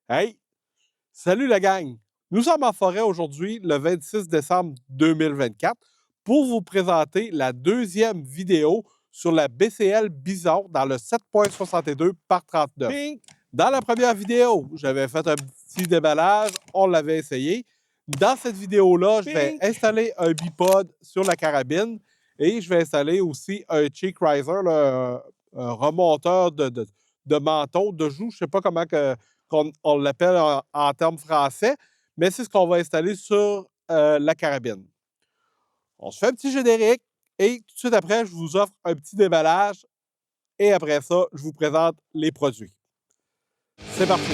Hey, salut la gang! Nous sommes en forêt aujourd'hui, le 26 décembre 2024, pour vous présenter la deuxième vidéo sur la BCL Bison dans le 7.62 par 39. Ping! Dans la première vidéo, j'avais fait un petit déballage, on l'avait essayé. Dans cette vidéo-là, je vais installer un bipod sur la carabine et je vais installer aussi un cheek riser, là, un remonteur de menton, de joue, je ne sais pas comment on l'appelle en termes français, mais c'est ce qu'on va installer sur la carabine. On se fait un petit générique et tout de suite après, je vous offre un petit déballage et après ça, je vous présente les produits. C'est parti!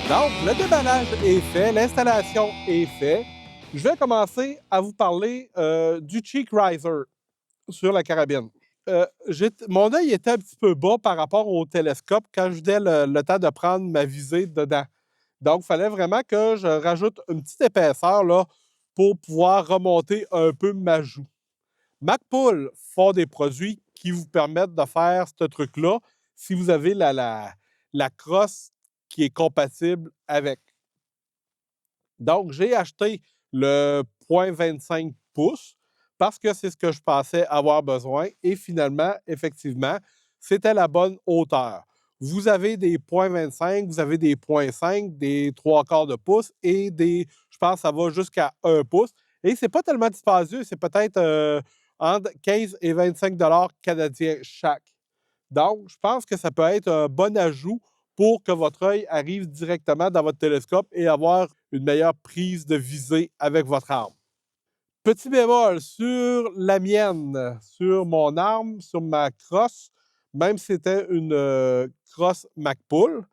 Donc, le déballage est fait, l'installation est faite. Je vais commencer à vous parler du cheek riser sur la carabine. Mon œil était un petit peu bas par rapport au télescope quand je venais le temps de prendre ma visée dedans. Donc, il fallait vraiment que je rajoute une petite épaisseur là, pour pouvoir remonter un peu ma joue. MacPool font des produits qui vous permettent de faire ce truc-là si vous avez la crosse qui est compatible avec. Donc, j'ai acheté le 0.25 pouces parce que c'est ce que je pensais avoir besoin et finalement, effectivement, c'était la bonne hauteur. Vous avez des 0.25, vous avez des 0.5, des 3/4 de pouce et je pense que ça va jusqu'à 1 pouce. Et c'est pas tellement dispendieux, c'est peut-être entre 15 et 25 canadiens chaque. Donc, je pense que ça peut être un bon ajout pour que votre œil arrive directement dans votre télescope et avoir une meilleure prise de visée avec votre arme. Petit bémol, sur la mienne, sur mon arme, sur ma crosse, même si c'était une crosse MacPool,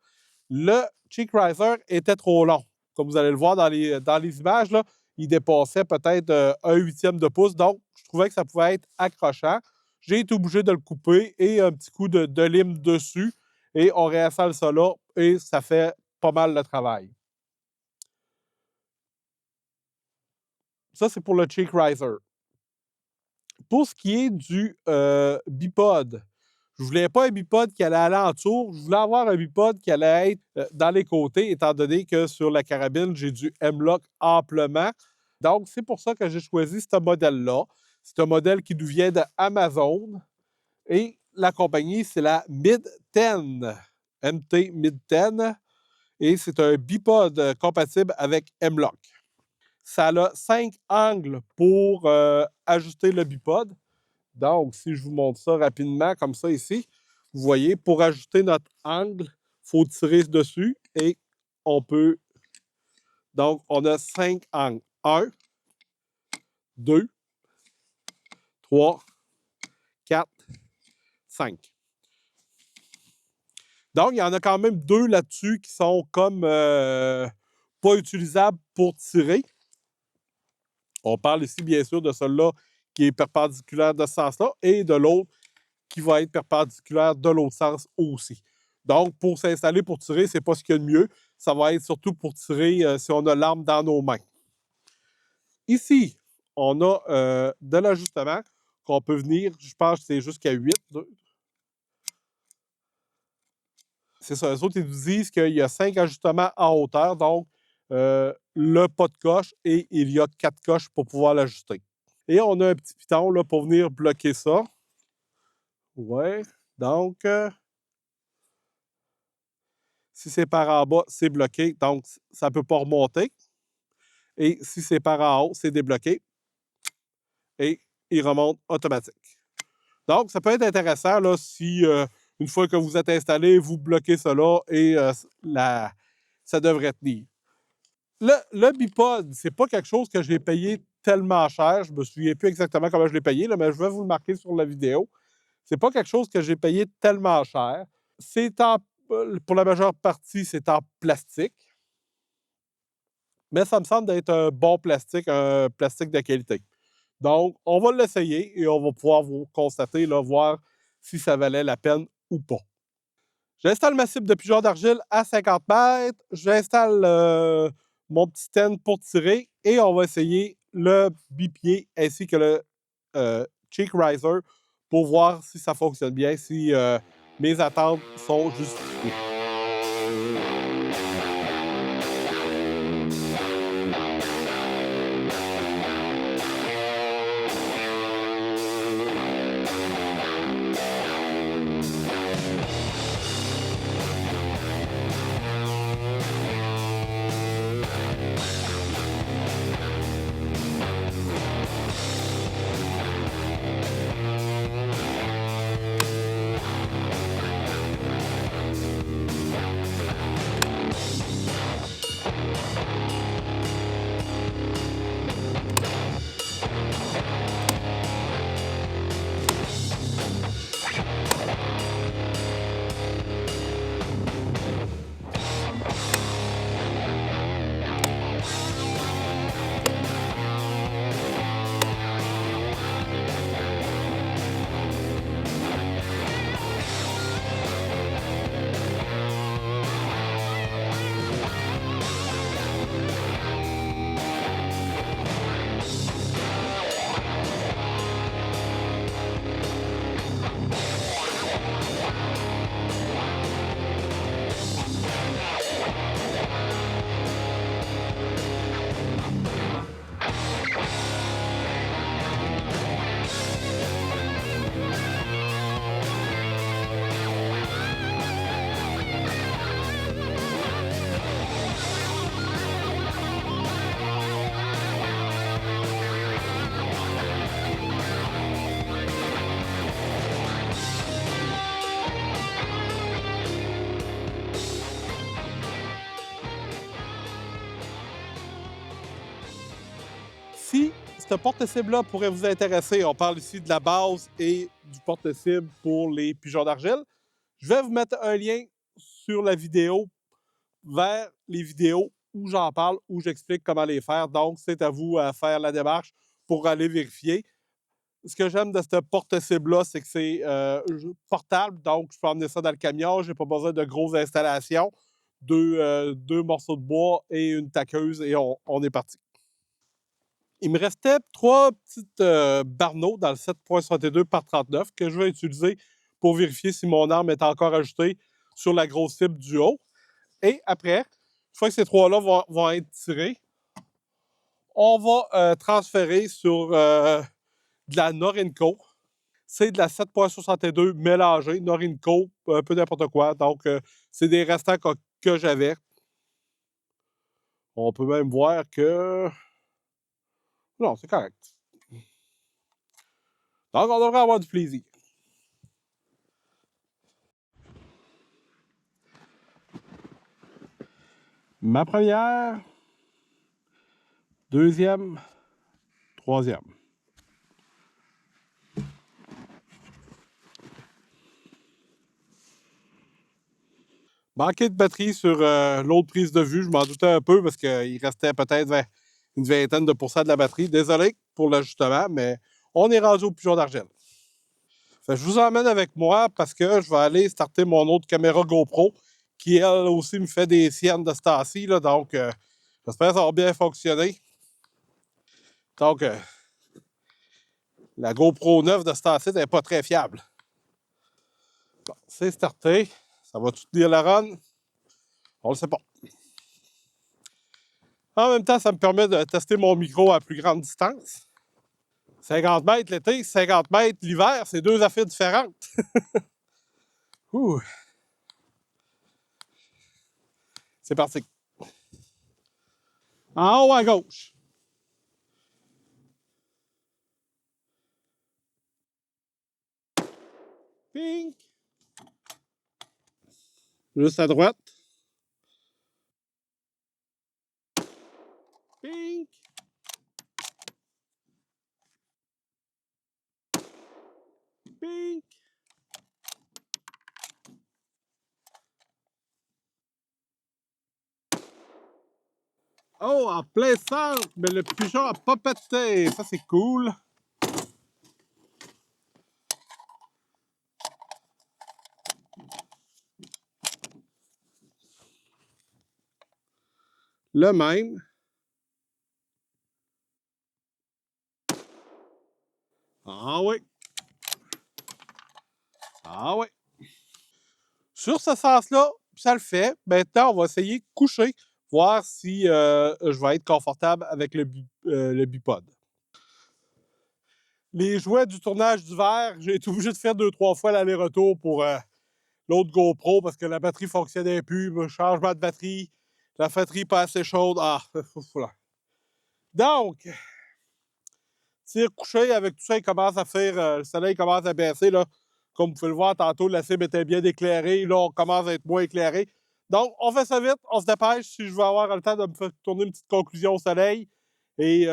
le cheek riser était trop long. Comme vous allez le voir dans les images, là, il dépassait peut-être 1/8 de pouce, donc je trouvais que ça pouvait être accrochant. J'ai été obligé de le couper et un petit coup de lime dessus et on réinstalle ça là et ça fait pas mal le travail. Ça, c'est pour le cheek riser. Pour ce qui est du bipod, je ne voulais pas un bipod qui allait aller en tour, je voulais avoir un bipod qui allait être dans les côtés, étant donné que sur la carabine, j'ai du M-Lock amplement. Donc, c'est pour ça que j'ai choisi ce modèle-là. C'est un modèle qui nous vient d'Amazon et la compagnie, c'est la Mid-10, MT Mid-10, et c'est un bipod compatible avec M-Lock. Ça a 5 angles pour ajuster le bipod. Donc, si je vous montre ça rapidement, comme ça ici, vous voyez, pour ajuster notre angle, il faut tirer dessus et on peut. Donc, on a 5 angles. 1, 2, 3, 4, 5. Donc, il y en a quand même 2 là-dessus qui sont comme pas utilisables pour tirer. On parle ici, bien sûr, de celui-là qui est perpendiculaire de ce sens-là et de l'autre qui va être perpendiculaire de l'autre sens aussi. Donc, pour s'installer pour tirer, c'est pas ce qu'il y a de mieux. Ça va être surtout pour tirer si on a l'arme dans nos mains. Ici, on a de l'ajustement qu'on peut venir, je pense que c'est jusqu'à 8. C'est ça, les autres, ils nous disent qu'il y a 5 ajustements en hauteur, donc le pas de coche et il y a 4 coches pour pouvoir l'ajuster. Et on a un petit piton là, pour venir bloquer ça. Ouais, donc si c'est par en bas, c'est bloqué, donc ça ne peut pas remonter. Et si c'est par en haut, c'est débloqué. Et il remonte automatique. Donc, ça peut être intéressant là, si une fois que vous êtes installé, vous bloquez cela et ça devrait tenir. Le bipod, c'est pas quelque chose que j'ai payé tellement cher. Je me souviens plus exactement comment je l'ai payé, là, mais je vais vous le marquer sur la vidéo. C'est pas quelque chose que j'ai payé tellement cher. Pour la majeure partie, c'est en plastique. Mais ça me semble d'être un bon plastique, un plastique de qualité. Donc, on va l'essayer et on va pouvoir vous constater, là, voir si ça valait la peine ou pas. J'installe ma cible de pigeon d'argile à 50 mètres. J'installe mon petit stand pour tirer et on va essayer le bipied ainsi que le cheek riser pour voir si ça fonctionne bien, si mes attentes sont justifiées. Si ce porte-cible-là pourrait vous intéresser, on parle ici de la base et du porte-cible pour les pigeons d'argile, je vais vous mettre un lien sur la vidéo vers les vidéos où j'en parle, où j'explique comment les faire. Donc, c'est à vous à faire la démarche pour aller vérifier. Ce que j'aime de ce porte-cible-là, c'est que c'est portable, donc je peux emmener ça dans le camion, j'ai pas besoin de grosses installations, deux morceaux de bois et une taqueuse et on est parti. Il me restait 3 petites barneaux dans le 7.62 par 39 que je vais utiliser pour vérifier si mon arme est encore ajustée sur la grosse cible du haut. Et après, une fois que ces 3-là vont être tirés, on va transférer sur de la Norinco. C'est de la 7.62 mélangée, Norinco, un peu n'importe quoi. Donc, c'est des restants que j'avais. On peut même voir que Non, c'est correct. Donc, on devrait avoir du plaisir. Ma première, deuxième, troisième. Manqué de batterie sur l'autre prise de vue, je m'en doutais un peu parce qu'il restait peut-être une vingtaine de pourcents de la batterie. Désolé pour l'ajustement, mais on est rendu au pigeon d'argent. Fait que je vous emmène avec moi parce que je vais aller starter mon autre caméra GoPro qui, elle aussi, me fait des siennes de ce temps-ci. Donc, j'espère que ça va bien fonctionner. Donc, la GoPro 9 de ce temps-ci n'est pas très fiable. Bon, c'est starté. Ça va tout dire la run? On le sait pas. En même temps, ça me permet de tester mon micro à plus grande distance. 50 mètres l'été, 50 mètres l'hiver, c'est deux affaires différentes. Ouh. C'est parti. En haut à gauche. Pink. Juste à droite. Pink. Pink. Oh, en plein centre, mais le pigeon a pas pété. Ça, c'est cool. Le même. Ah oui. Ah oui. Sur ce sens-là, ça le fait. Maintenant, on va essayer de coucher, voir si je vais être confortable avec le bipod. Les jouets du tournage d'hiver, j'ai été obligé de faire 2-3 fois l'aller-retour pour l'autre GoPro parce que la batterie ne fonctionnait plus. Changement de batterie, la batterie pas assez chaude. Ah, voilà. Donc, tir couché avec tout ça, il commence à faire. Le soleil commence à baisser. Là. Comme vous pouvez le voir, tantôt, la cible était bien éclairée. Là, on commence à être moins éclairé. Donc, on fait ça vite, on se dépêche si je veux avoir le temps de me faire tourner une petite conclusion au soleil. Et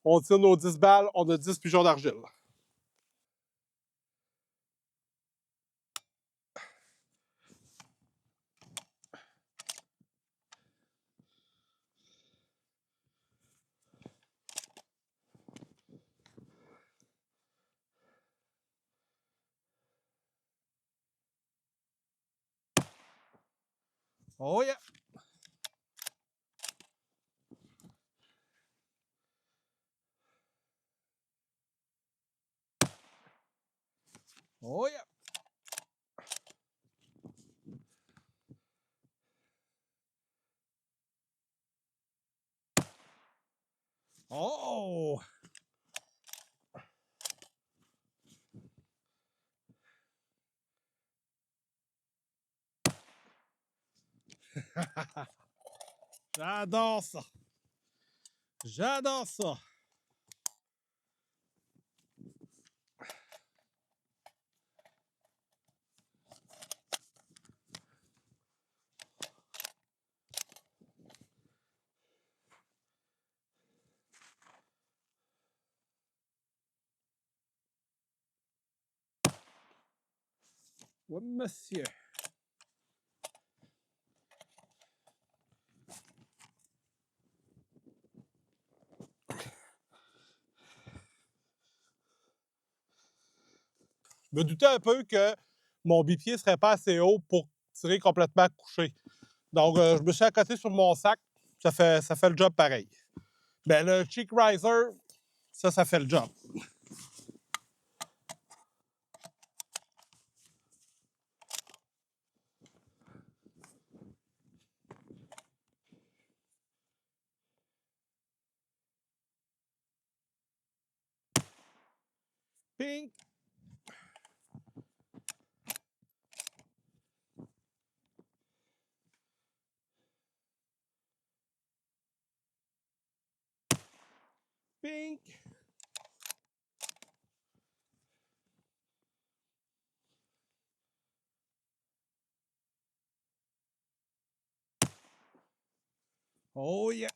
on tire nos 10 balles, on a 10 pigeons d'argile. Oh yeah! Oh yeah! Oh! J'adore ça! J'adore ça! Oui, monsieur. Je me doutais un peu que mon bipied ne serait pas assez haut pour tirer complètement couché. Donc, je me suis accoté sur mon sac. Ça fait le job pareil. Mais le Cheek Riser, ça fait le job. Pink. Pink. Oh yeah.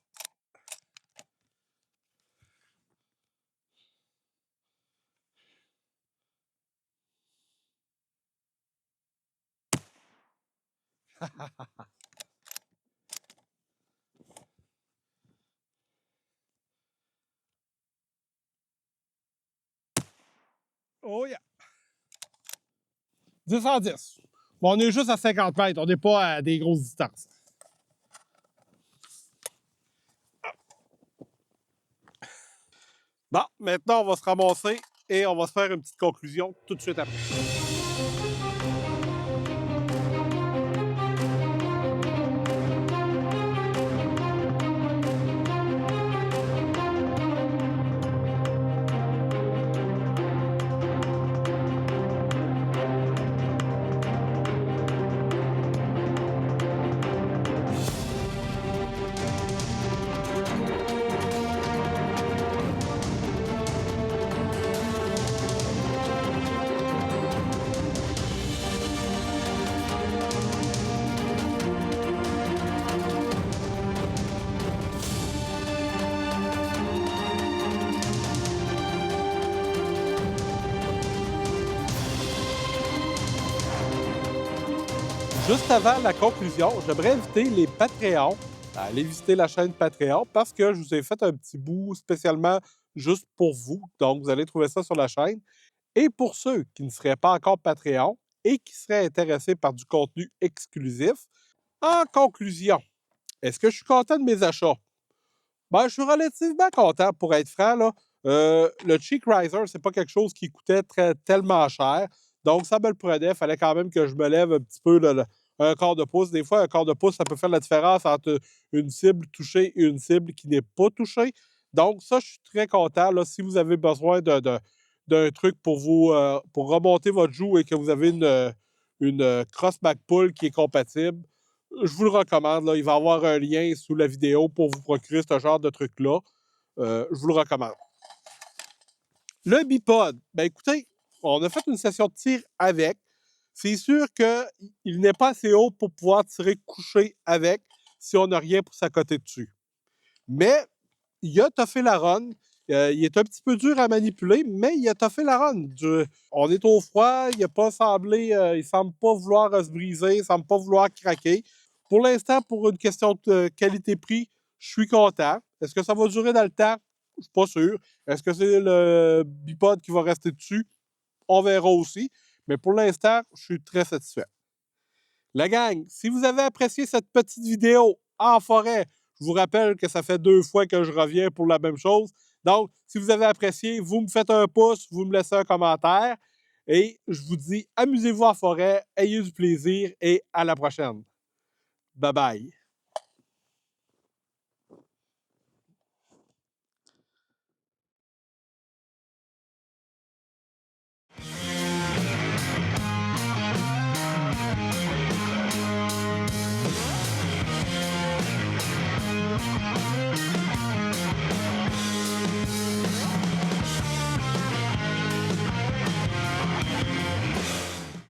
Oh yeah. 10 en 10. Bon, on est juste à 50 mètres, on n'est pas à des grosses distances. Bon, maintenant, on va se ramasser et on va se faire une petite conclusion tout de suite après. Juste avant la conclusion, j'aimerais inviter les Patreons à aller visiter la chaîne Patreon parce que je vous ai fait un petit bout spécialement juste pour vous. Donc, vous allez trouver ça sur la chaîne. Et pour ceux qui ne seraient pas encore Patreon et qui seraient intéressés par du contenu exclusif, en conclusion, est-ce que je suis content de mes achats? Ben, je suis relativement content, pour être franc. Là. Le Cheek Riser, c'est pas quelque chose qui coûtait tellement cher. Donc, ça me le prenait. Il fallait quand même que je me lève un petit peu un quart de pouce. Des fois, un quart de pouce, ça peut faire la différence entre une cible touchée et une cible qui n'est pas touchée. Donc, ça, je suis très content. Là, si vous avez besoin d'un truc pour vous pour remonter votre joue et que vous avez une cross backpull qui est compatible, je vous le recommande. Là. Il va y avoir un lien sous la vidéo pour vous procurer ce genre de truc-là. Je vous le recommande. Le bipod, ben écoutez, on a fait une session de tir avec. C'est sûr qu'il n'est pas assez haut pour pouvoir tirer couché avec si on n'a rien pour s'accoter dessus. Mais il a toffé la run. Il est un petit peu dur à manipuler, mais il a toffé la run. On est au froid, il ne semble pas vouloir se briser, il ne semble pas vouloir craquer. Pour l'instant, pour une question de qualité-prix, je suis content. Est-ce que ça va durer dans le temps? Je ne suis pas sûr. Est-ce que c'est le bipod qui va rester dessus? On verra aussi. Mais pour l'instant, je suis très satisfait. La gang, si vous avez apprécié cette petite vidéo en forêt, je vous rappelle que ça fait 2 fois que je reviens pour la même chose. Donc, si vous avez apprécié, vous me faites un pouce, vous me laissez un commentaire. Et je vous dis, amusez-vous en forêt, ayez du plaisir et à la prochaine. Bye bye.